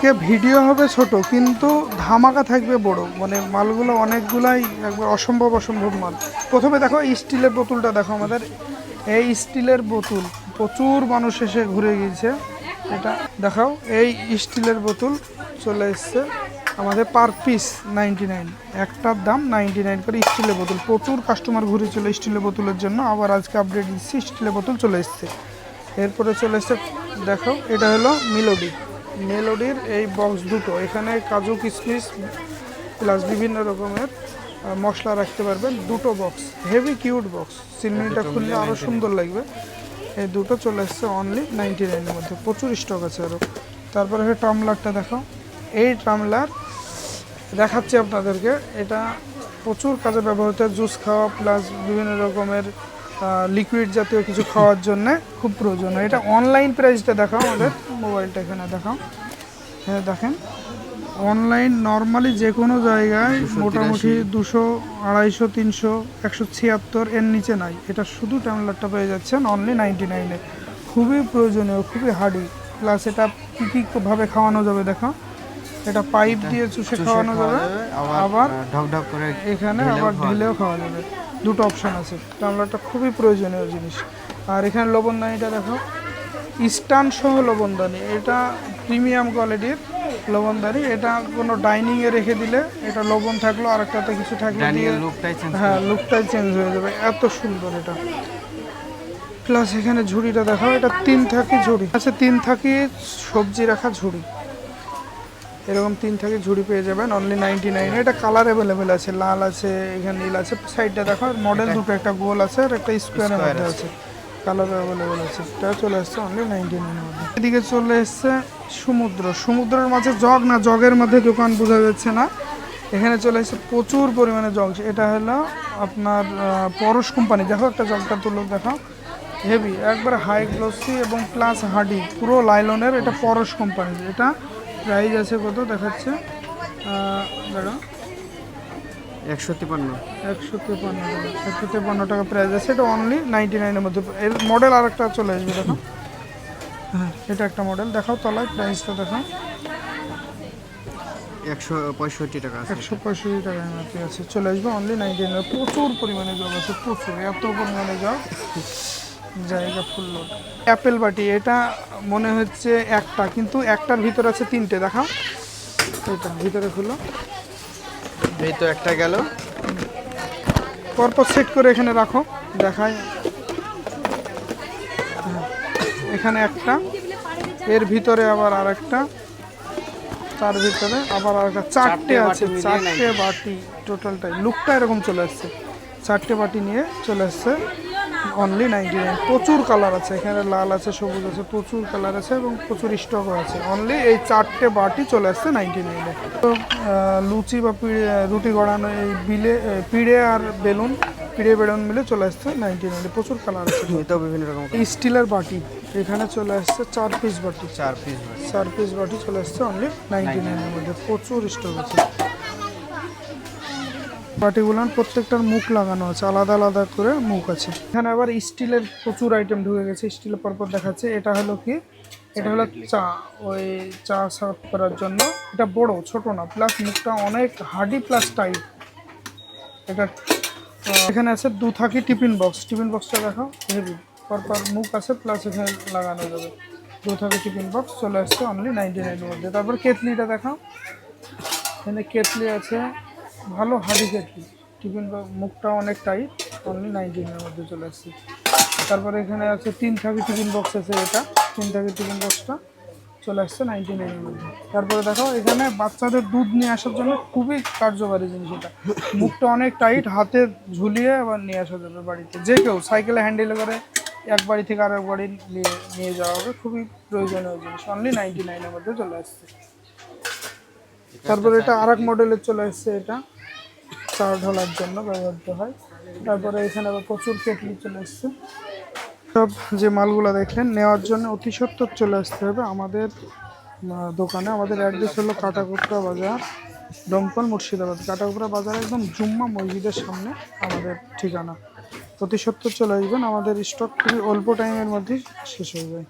আজকে ভিডিও হবে ছোট কিন্তু ধামাকা থাকবে বড়, মানে মালগুলো অনেকগুলাই একবার অসম্ভব মাল। প্রথমে দেখো স্টিলের বোতলটা দেখো, আমাদের এই স্টিলের বোতল প্রচুর মানুষ এসে ঘুরে গিয়েছে। এটা দেখাও, এই স্টিলের বোতল চলে এসছে আমাদের পার পিস 99, একটার দাম 99 করে স্টিলের বোতল। প্রচুর কাস্টমার ঘুরে চলে স্টিলের বোতলের জন্য, আবার আজকে আপডেট দিচ্ছি স্টিলের বোতল চলে এসছে। এরপরে চলে এসছে দেখো, এটা হলো মেলোডির এই বক্স দুটো, এখানে কাজু কিশমিশ প্লাস বিভিন্ন রকমের মশলা রাখতে পারবেন। দুটো বক্স, হেভি কিউট বক্স, চিমনিটা খুললে আরও সুন্দর লাগবে। এই দুটো চলে এসছে অনলি 99-এর মধ্যে, প্রচুর স্টক আছে আরও। তারপরে টামলারটা দেখো, এই টামলার দেখাচ্ছি আপনাদেরকে, এটা প্রচুর কাজে ব্যবহৃত, জুস খাওয়া প্লাস বিভিন্ন রকমের লিকুইড জাতীয় কিছু খাওয়ার জন্য খুব প্রয়োজন। এটা অনলাইন প্রাইসটা দেখাও, আমাদের মোবাইলটা এখানে দেখাও। হ্যাঁ দেখেন, অনলাইন নর্মালি যে কোনো জায়গায় মোটামুটি 200, 250, 300, 176 এর নিচে নাই। এটা শুধু টামলারটা পেয়ে যাচ্ছেন অনলি 99-এ। খুবই প্রয়োজনীয়, খুবই হার্ডি, প্লাস এটা কী ভাবে খাওয়ানো যাবে দেখো, এটা পাইপ দিয়ে চুষে খাওয়ানো যাবে, আবার ঢকঢক করে এখানে আবার ঢেলেও খাওয়া যাবে। দুটো অপশান আছে। টামলারটা খুবই প্রয়োজনীয় জিনিস। আর এখানে লবণদানিটা দেখো, স্ট্যান্ড সহ লবণদানি, এটা প্রিমিয়াম কোয়ালিটির লবণদানি। এটা কোনো ডাইনিংয়ে রেখে দিলে এটা লবণ থাকলো আর একটাতে কিছু থাকলে দিয়ে, হ্যাঁ লুকটাই চেঞ্জ হয়ে যাবে, এত সুন্দর এটা। প্লাস এখানে ঝুড়িটা দেখাও, এটা 3 থাকি ঝুড়ি আছে, 3 থাকি সবজি রাখা ঝুড়ি, এরকম 3 থাকি ঝুড়ি পেয়ে যাবেন অনলি 99-এ। এটা কালার অ্যাভেলেবেল আছে, লাল আছে, এখানে নীল আছে। সাইডটা দেখো, মডেল দুটো, একটা গোল আছে আর একটা স্কোয়ারের মধ্যে আছে, কালার অ্যাভেলেবেল আছে। এটা চলে আসছে অনলি 99-এর মধ্যে। এদিকে চলে এসছে সমুদ্রের মাঝে জগ, না জগের মধ্যে দোকান বোঝা যাচ্ছে না, এখানে চলে এসছে প্রচুর পরিমাণে জগ। এটা হলো আপনার পরশ কোম্পানি। দেখো একটা জগটা তুলো দেখো, হেভি একবার হাই গ্লসি এবং প্লাস হার্ডি, পুরো লাইলনের। এটা পরশ কোম্পানির। এটা প্রাইস আছে কত দেখাচ্ছে, দেখো 153 টাকা প্রাইস আছে। এটা অনলি 99-এর মধ্যে। এর মডেল আর একটা চলে আসবে দেখো, হ্যাঁ এটা একটা মডেল দেখাও, তলায় প্রাইসটা দেখো 165 টাকা, 165 টাকার মধ্যে আছে, চলে আসবে অনলি 99। প্রচুর পরিমাণে জগ আছে, প্রচুর, এত পরিমাণে জগ, জায়গা ফুল লোড। অ্যাপেল বাটি, এটা মনে হচ্ছে একটা, কিন্তু একটার ভিতরে আছে 3টে, দেখাও এটা ভিতরে খুলো, এই তো একটা গেল, পরপর সেট করে এখানে রাখো, দেখায় এখানে একটা, এর ভিতরে আবার আরেকটা, তার ভিতরে আবার আরেকটা, 4টে আছে, 4টে বাটি টোটালটাই। লুকটা এরকম চলে আসছে, 4টে বাটি নিয়ে চলে আসছে অনলি 99। প্রচুর কালার আছে এখানে, লাল আছে, সবুজ আছে, প্রচুর কালার আছে এবং প্রচুর স্টকও আছে। অনলি এই 4টে বাটি চলে আসছে 99-এ। তো লুচি বা রুটি গড়ানো, এই পিড়ে আর বেলুন মিলে চলে আসছে 99-এ। প্রচুর কালার আছে, এটাও বিভিন্ন রকম। স্টিলের বাটি এখানে চলে আসছে 4 পিস বাটি, 4 পিস বাটি চলে আসছে অনলি 99-এর মধ্যে। প্রচুর স্টক আছে। বাটিগুলোর প্রত্যেকটার মুখ লাগানো আছে, আলাদা আলাদা করে মুখ আছে। এখানে আবার স্টিলের প্রচুর আইটেম ঢুকে গেছে, স্টিলের পরপর দেখাচ্ছে। এটা হলো কি, এটা হলো চা, ওই চা সার্ভ করার জন্য। এটা বড়, ছোট না, প্লাস মুখটা অনেক হার্ডি প্লাস টাইট। এটা এখানে আছে 2 থাকি টিফিন বক্সটা দেখো, হেভি, পরপর মুখ আছে, প্লাস এখানে লাগানো যাবে। 2 থাকি টিফিন বক্স চলে আসছে অনলি 99-এর মধ্যে। তারপর কেটলিটা দেখাও, এখানে কেটলি আছে, ভালো হার্ডি কেটলি, টিফিন মুখটা অনেক টাইট, অনলি 99-এর মধ্যে চলে আসছে। তারপরে এখানে আছে 3 থাকি টিফিন বক্স আছে, এটা 3 থাকি টিফিন বক্সটা চলে আসছে 99-এর মধ্যে। তারপরে দেখো, এখানে বাচ্চাদের দুধ নিয়ে আসার জন্য খুবই কার্যকারী জিনিস এটা। মুখটা অনেক টাইট, হাতে ঝুলিয়ে আবার নিয়ে আসা যাবে বাড়িতে, যে কেউ সাইকেলে হ্যান্ডেলে করে এক বাড়ি থেকে আরেক বাড়ি নিয়ে যাওয়া হবে। খুবই প্রয়োজনীয় জিনিস, অনলি 99-এর মধ্যে চলে আসছে। তারপরে এটা আরেক মডেলের চলে আসছে, এটা চা ঢালার জন্য ব্যবহৃত হয়। তারপরে এখানে আবার প্রচুর কেটলি চলে আসছে। সব যে মালগুলো দেখলেন নেওয়ার জন্য অতি সত্বর চলে আসতে হবে আমাদের দোকানে। আমাদের অ্যাড্রেস হলো কাটাকুপড়া বাজার, দমকল, মুর্শিদাবাদ। কাটাকুপড়া বাজার একদম জুম্মা মসজিদের সামনে আমাদের ঠিকানা। অতি সত্বর চলে আসবেন, আমাদের স্টক খুবই অল্প টাইমের মধ্যেই শেষ হয়ে যায়।